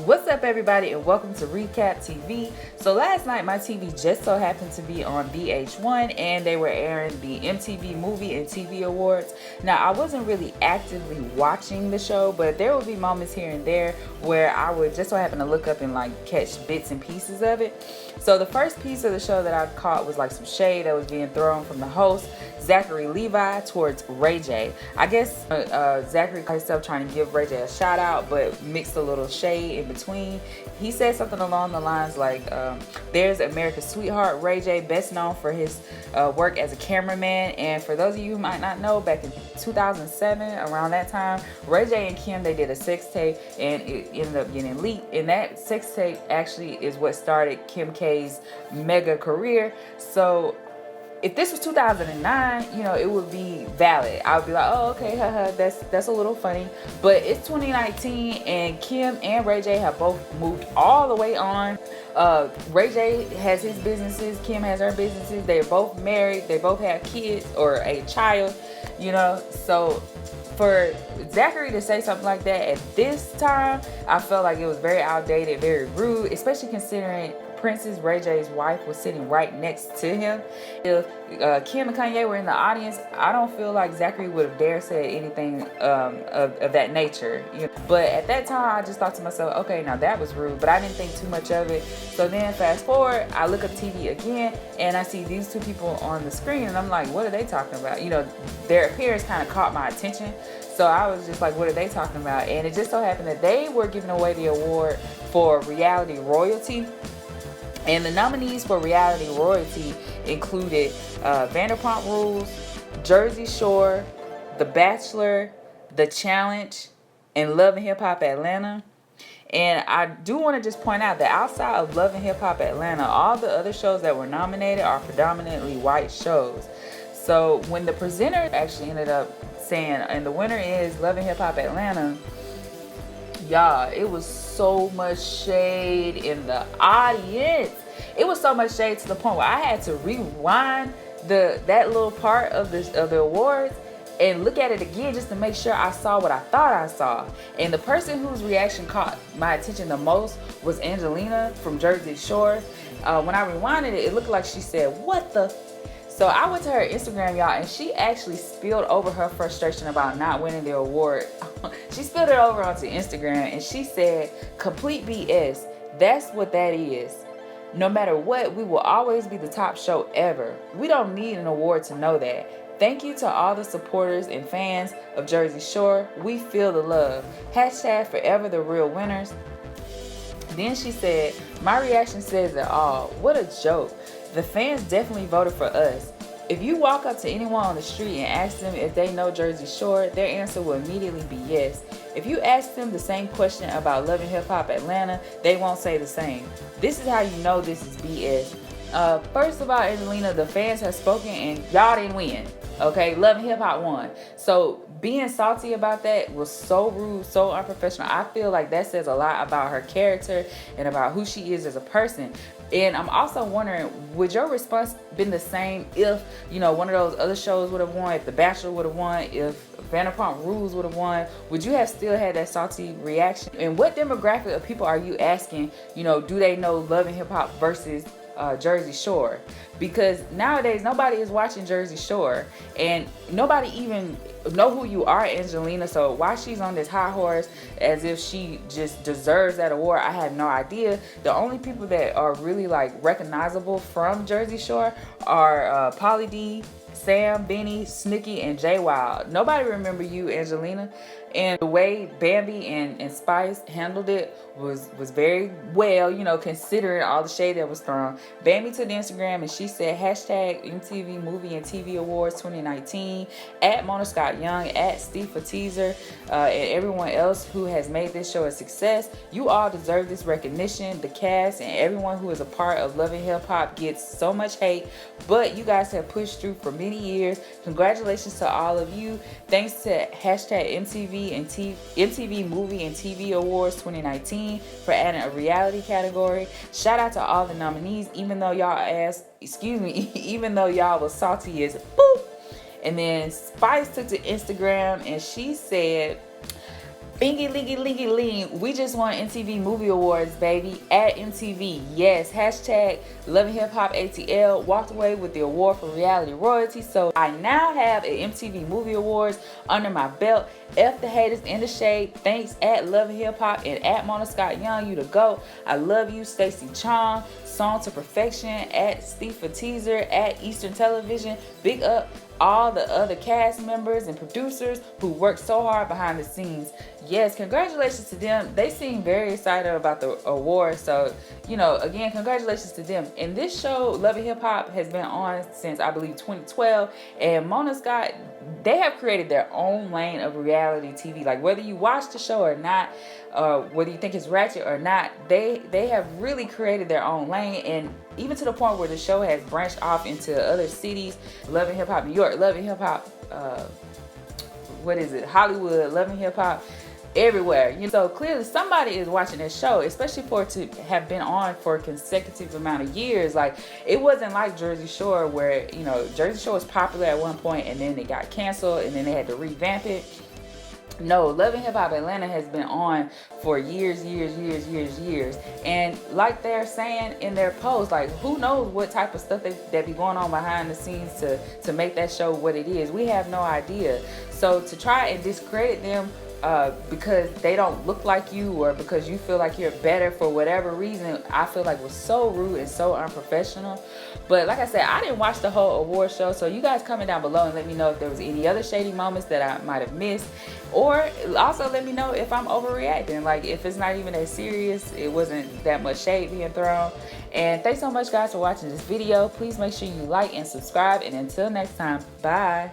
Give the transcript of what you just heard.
What's up, everybody, and welcome to ReCapTV. So last night my TV just so happened to be on VH1 and they were airing the MTV Movie and TV Awards. Now, I wasn't really actively watching the show, but there would be moments here and there where I would just so happen to look up and like catch bits and pieces of it. So the first piece of the show that I caught was like some shade that was being thrown from the host, Zachary Levi, towards Ray J. I guess Zachary himself trying to give Ray J a shout out, but mixed a little shade in between. He said something along the lines like, there's America's sweetheart, Ray J, best known for his work as a cameraman. And for those of you who might not know, back in 2007, around that time, Ray J and Kim, they did a sex tape and it ended up getting leaked. And that sex tape actually is what started Kim K's mega career. So if this was 2009, it would be valid. I would be like, oh, okay, haha, that's a little funny. But it's 2019, and Kim and Ray J have both moved all the way on. Ray J has his businesses, Kim has her businesses. They're both married. They both have kids or a child, So for Zachary to say something like that at this time, I felt like it was very outdated, very rude, especially considering Princess, Ray J's wife, was sitting right next to him. If Kim and Kanye were in the audience, I don't feel like Zachary would have dared say anything of that nature. But at that time, I just thought to myself, okay, now that was rude, but I didn't think too much of it. So then fast forward, I look up TV again, and I see these two people on the screen, and I'm like, what are they talking about? Their appearance kind of caught my attention. So I was just like, what are they talking about? And it just so happened that they were giving away the award for reality royalty. And the nominees for reality royalty included Vanderpump Rules, Jersey Shore, The Bachelor, The Challenge, and Love and Hip Hop Atlanta. And I do want to just point out that outside of Love and Hip Hop Atlanta, all the other shows that were nominated are predominantly white shows. So when the presenter actually ended up saying, and the winner is Love and Hip Hop Atlanta, y'all, it was so much shade in the audience. It was so much shade to the point where I had to rewind that little part of the awards and look at it again just to make sure I saw what I thought I saw. And the person whose reaction caught my attention the most was Angelina from Jersey Shore. When I rewinded it, it looked like she said, "What the?" So I went to her Instagram, y'all, and she actually spilled over her frustration about not winning the award. She spilled it over onto Instagram, and she said, "Complete BS. That's what that is. No matter what, we will always be the top show ever. We don't need an award to know that. Thank you to all the supporters and fans of Jersey Shore. We feel the love. Hashtag forever the real winners." Then she said, "My reaction says it all. What a joke. The fans definitely voted for us. If you walk up to anyone on the street and ask them if they know Jersey Shore, their answer will immediately be yes. If you ask them the same question about Love and Hip Hop Atlanta, they won't say the same. This is how you know this is BS. First of all, Angelina, the fans have spoken and y'all didn't win. Okay, Love and Hip Hop won. So being salty about that was so rude, so unprofessional. I feel like that says a lot about her character and about who she is as a person. And I'm also wondering, would your response been the same if, one of those other shows would have won, if The Bachelor would have won, if Vanderpump Rules would have won? Would you have still had that salty reaction? And what demographic of people are you asking, do they know Love and Hip Hop versus Jersey Shore? Because nowadays nobody is watching Jersey Shore and nobody even know who you are, Angelina. So why she's on this high horse as if she just deserves that award, I have no idea. The only people that are really like recognizable from Jersey Shore are Pauly D, Sam, Benny, Snooki, and Jay Wild. Nobody remember you, Angelina. And the way Bambi and Spice handled it was very well, considering all the shade that was thrown. Bambi took to Instagram and she said, hashtag MTV Movie and TV Awards 2019, at Mona Scott Young, at Steve Teaser, and everyone else who has made this show a success. You all deserve this recognition. The cast and everyone who is a part of Love and Hip Hop gets so much hate, but you guys have pushed through for many years. Congratulations to all of you. Thanks to hashtag MTV Movie and TV Awards 2019 for adding a reality category. Shout out to all the nominees, even though y'all was salty as boop. And then Spice took to Instagram and she said, Bingy lingy lingy ling. We just won MTV Movie Awards, baby. At MTV. Yes. Hashtag Love and Hip Hop ATL walked away with the award for reality royalty. So I now have an MTV Movie Awards under my belt. F the haters in the shade. Thanks at Love and Hip Hop and at Mona Scott Young. You the GOAT. I love you, Stacey Chong. Song to Perfection at Steve Teaser at Eastern Television. Big up all the other cast members and producers who worked so hard behind the scenes. Yes, congratulations to them. They seem very excited about the award. So, you know, again, congratulations to them. And this show, Love and Hip Hop, has been on since, I believe, 2012. And Mona Scott, they have created their own lane of reality TV. Like, whether you watch the show or not, whether you think it's ratchet or not, they have really created their own lane. And even to the point where the show has branched off into other cities. Love and Hip Hop New York, Love and Hip Hop, Hollywood, Love and Hip Hop, everywhere. You know, so clearly somebody is watching this show, especially for it to have been on for a consecutive amount of years. Like, it wasn't like Jersey Shore, where, you know, Jersey Shore was popular at one point and then it got canceled and then they had to revamp it. No, Love and Hip Hop Atlanta has been on for years. And like they're saying in their post, like, who knows what type of stuff that be going on behind the scenes to make that show what it is. We have no idea. So to try and discredit them because they don't look like you, or because you feel like you're better for whatever reason, I feel like was so rude and so unprofessional. But like I said, I didn't watch the whole award show, so you guys comment down below and let me know if there was any other shady moments that I might have missed, or also let me know if I'm overreacting, like if it's not even that serious, it wasn't that much shade being thrown. And thanks so much, guys, for watching this video. Please make sure you like and subscribe, and until next time, bye.